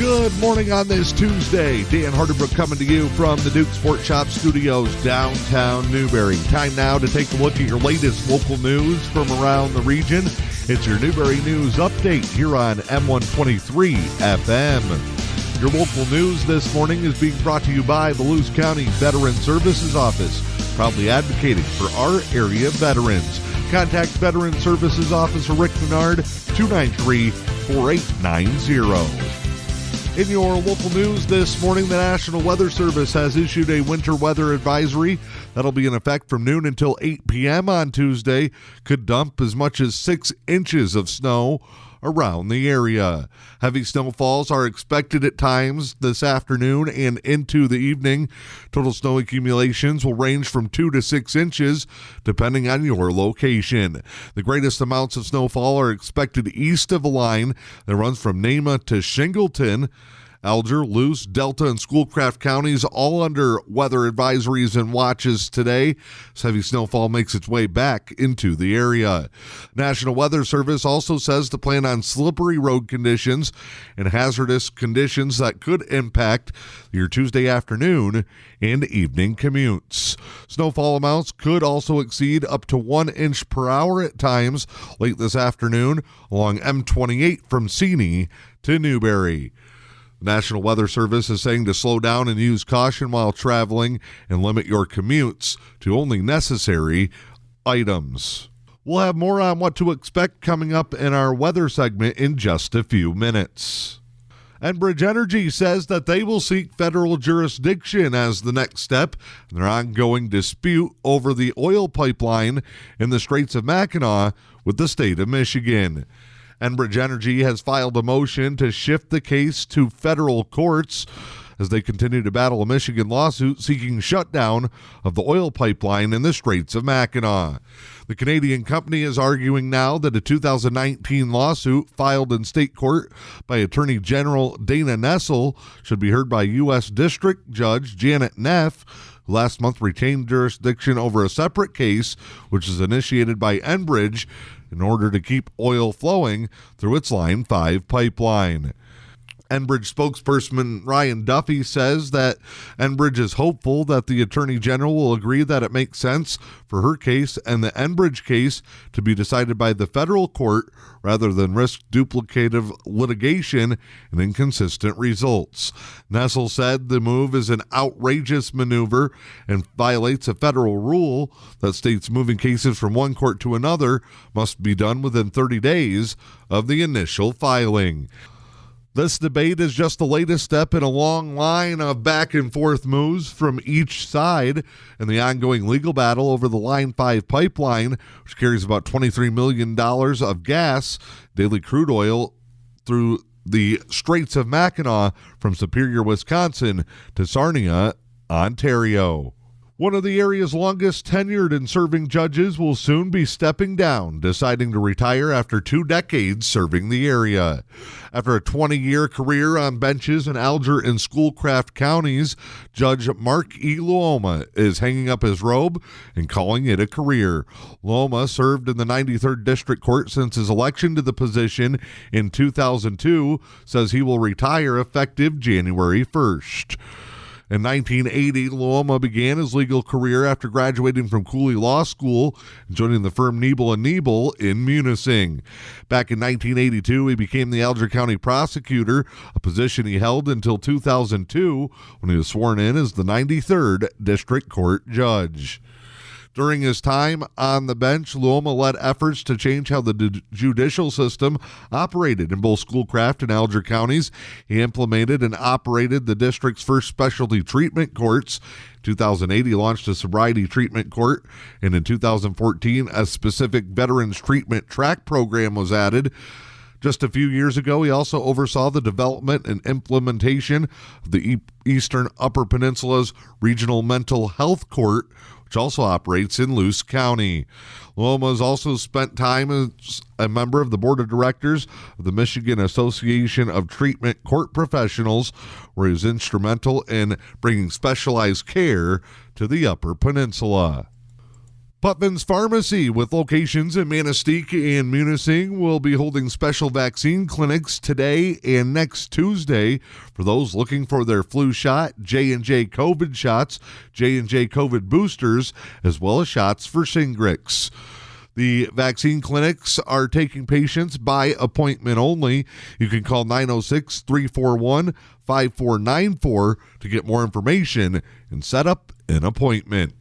Good morning on this Tuesday. Dan Hardenbrook coming to you from the Duke Sports Shop Studios, downtown Newberry. Time now to take a look at your latest local news from around the region. It's your Newberry News Update here on M123 FM. Your local news this morning is being brought to you by the Luce County Veteran Services Office, proudly advocating for our area veterans. Contact Veteran Services Officer Rick Menard, 293-4890. In your local news this morning, the National Weather Service has issued a winter weather advisory that'll be in effect from noon until 8 p.m. on Tuesday. Could dump as much as 6 inches of snow around the area. Heavy snowfalls are expected at times this afternoon and into the evening. Total snow accumulations will range from 2 to 6 inches depending on your location. The greatest amounts of snowfall are expected east of a line that runs from Nema to Shingleton. Alger, Luce, Delta, and Schoolcraft counties all under weather advisories and watches today as heavy snowfall makes its way back into the area. National Weather Service also says to plan on slippery road conditions and hazardous conditions that could impact your Tuesday afternoon and evening commutes. Snowfall amounts could also exceed up to 1 inch per hour at times late this afternoon along M28 from Seney to Newberry. The National Weather Service is saying to slow down and use caution while traveling and limit your commutes to only necessary items. We'll have more on what to expect coming up in our weather segment in just a few minutes. Enbridge Energy says that they will seek federal jurisdiction as the next step in their ongoing dispute over the oil pipeline in the Straits of Mackinac with the state of Michigan. Enbridge Energy has filed a motion to shift the case to federal courts as they continue to battle a Michigan lawsuit seeking shutdown of the oil pipeline in the Straits of Mackinac. The Canadian company is arguing now that a 2019 lawsuit filed in state court by Attorney General Dana Nessel should be heard by U.S. District Judge Janet Neff, who last month retained jurisdiction over a separate case which is initiated by Enbridge in order to keep oil flowing through its Line 5 pipeline. Enbridge spokesperson Ryan Duffy says that Enbridge is hopeful that the Attorney General will agree that it makes sense for her case and the Enbridge case to be decided by the federal court rather than risk duplicative litigation and inconsistent results. Nessel said the move is an outrageous maneuver and violates a federal rule that states moving cases from one court to another must be done within 30 days of the initial filing. This debate is just the latest step in a long line of back and forth moves from each side in the ongoing legal battle over the Line 5 pipeline, which carries about $23 million of gas, daily crude oil, through the Straits of Mackinac from Superior, Wisconsin to Sarnia, Ontario. One of the area's longest tenured and serving judges will soon be stepping down, deciding to retire after 2 decades serving the area. After a 20-year career on benches in Alger and Schoolcraft counties, Judge Mark E. Luoma is hanging up his robe and calling it a career. Luoma served in the 93rd District Court since his election to the position in 2002, says he will retire effective January 1st. In 1980, Luoma began his legal career after graduating from Cooley Law School and joining the firm Niebel & Niebel in Munising. Back in 1982, he became the Alger County prosecutor, a position he held until 2002 when he was sworn in as the 93rd District Court judge. During his time on the bench, Luoma led efforts to change how the judicial system operated in both Schoolcraft and Alger counties. He implemented and operated the district's first specialty treatment courts. In 2008, he launched a sobriety treatment court, and in 2014, a specific veterans treatment track program was added. Just a few years ago, he also oversaw the development and implementation of the Eastern Upper Peninsula's Regional Mental Health Court, which also operates in Luce County. Luoma has also spent time as a member of the board of directors of the Michigan Association of Treatment Court Professionals, where he was instrumental in bringing specialized care to the Upper Peninsula. Putnam's Pharmacy, with locations in Manistee and Munising, will be holding special vaccine clinics today and next Tuesday for those looking for their flu shot, J&J COVID shots, J&J COVID boosters, as well as shots for Shingrix. The vaccine clinics are taking patients by appointment only. You can call 906-341-5494 to get more information and set up an appointment.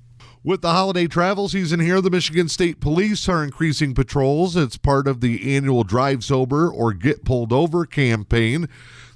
With the holiday travel season here, the Michigan State Police are increasing patrols. It's part of the annual Drive Sober or Get Pulled Over campaign.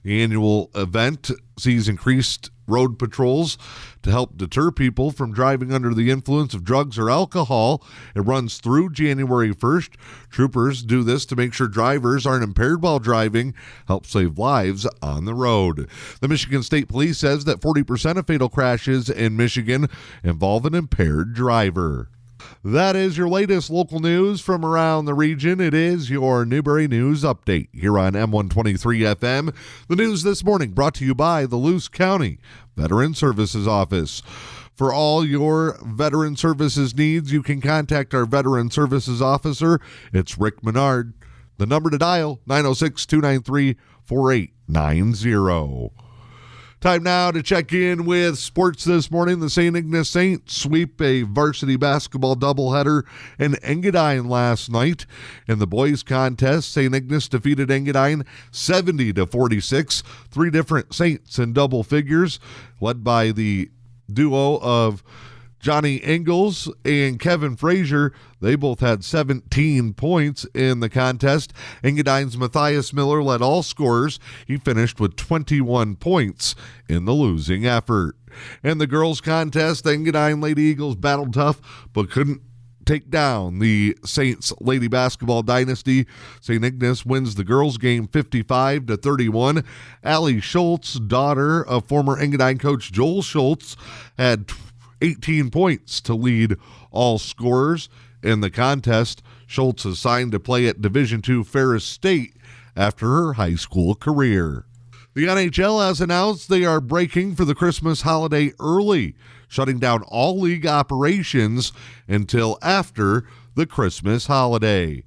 The annual event sees increased road patrols to help deter people from driving under the influence of drugs or alcohol. It runs through January 1st. Troopers do this to make sure drivers aren't impaired while driving, help save lives on the road. The Michigan State Police says that 40% of fatal crashes in Michigan involve an impaired driver. That is your latest local news from around the region. It is your Newberry News Update here on M123 FM. The news this morning brought to you by the Luce County Veteran Services Office. For all your veteran services needs, you can contact our Veteran Services Officer. It's Rick Menard. The number to dial, 906-293-4890. Time now to check in with sports this morning. The St. Ignace Saints sweep a varsity basketball doubleheader in Engadine last night. In the boys contest, St. Ignace defeated Engadine 70-46. Three different Saints in double figures, led by the duo of Johnny Ingalls and Kevin Frazier. They both had 17 points in the contest. Engadine's Matthias Miller led all scorers. He finished with 21 points in the losing effort. In the girls contest, the Engadine Lady Eagles battled tough but couldn't take down the Saints Lady Basketball Dynasty. St. Ignace wins the girls game 55-31. Allie Schultz, daughter of former Engadine coach Joel Schultz, had 18 points to lead all scorers in the contest. Schultz is signed to play at Division II Ferris State after her high school career. The NHL has announced they are breaking for the Christmas holiday early, shutting down all league operations until after the Christmas holiday.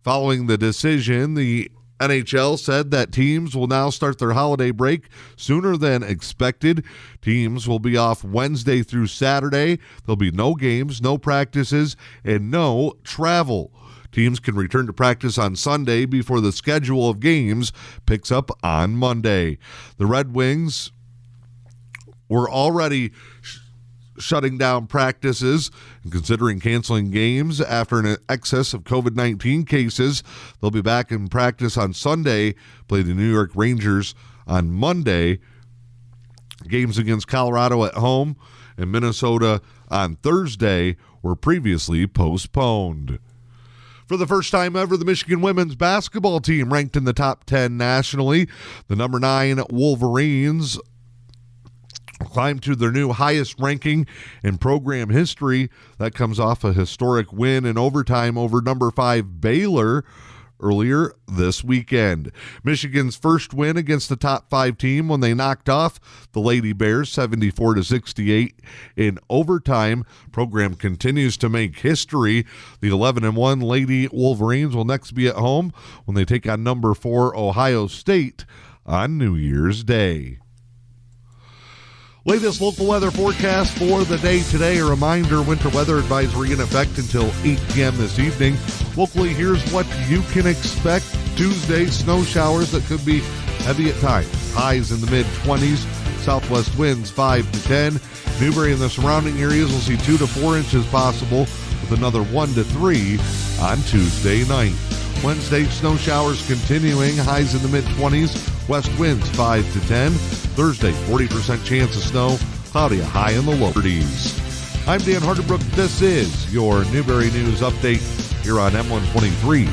Following the decision, the NHL said that teams will now start their holiday break sooner than expected. Teams will be off Wednesday through Saturday. There'll be no games, no practices, and no travel. Teams can return to practice on Sunday before the schedule of games picks up on Monday. The Red Wings were already shutting down practices and considering canceling games after an excess of COVID-19 cases. They'll be back in practice on Sunday, play the New York Rangers on Monday. Games against Colorado at home and Minnesota on Thursday were previously postponed. For the first time ever, the Michigan women's basketball team ranked in the top 10 nationally. The number 9 Wolverines climbed to their new highest ranking in program history. That comes off a historic win in overtime over number 5 Baylor earlier this weekend. Michigan's first win against the top 5 team when they knocked off the Lady Bears 74-68 in overtime. Program continues to make history. The 11-1 Lady Wolverines will next be at home when they take on number 4 Ohio State on New Year's Day. Latest local weather forecast for the day today. A reminder, winter weather advisory in effect until 8 p.m. this evening. Locally, here's what you can expect. Tuesday, snow showers that could be heavy at times. Highs in the mid-20s. Southwest winds 5 to 10. Newberry and the surrounding areas will see 2 to 4 inches possible, with another 1 to 3 on Tuesday night. Wednesday, snow showers continuing. Highs in the mid-20s. West winds 5 to 10. Thursday, 40% chance of snow. Cloudy, a high in the low 30s. I'm Dan Hardenbrook. This is your Newberry News Update here on M123.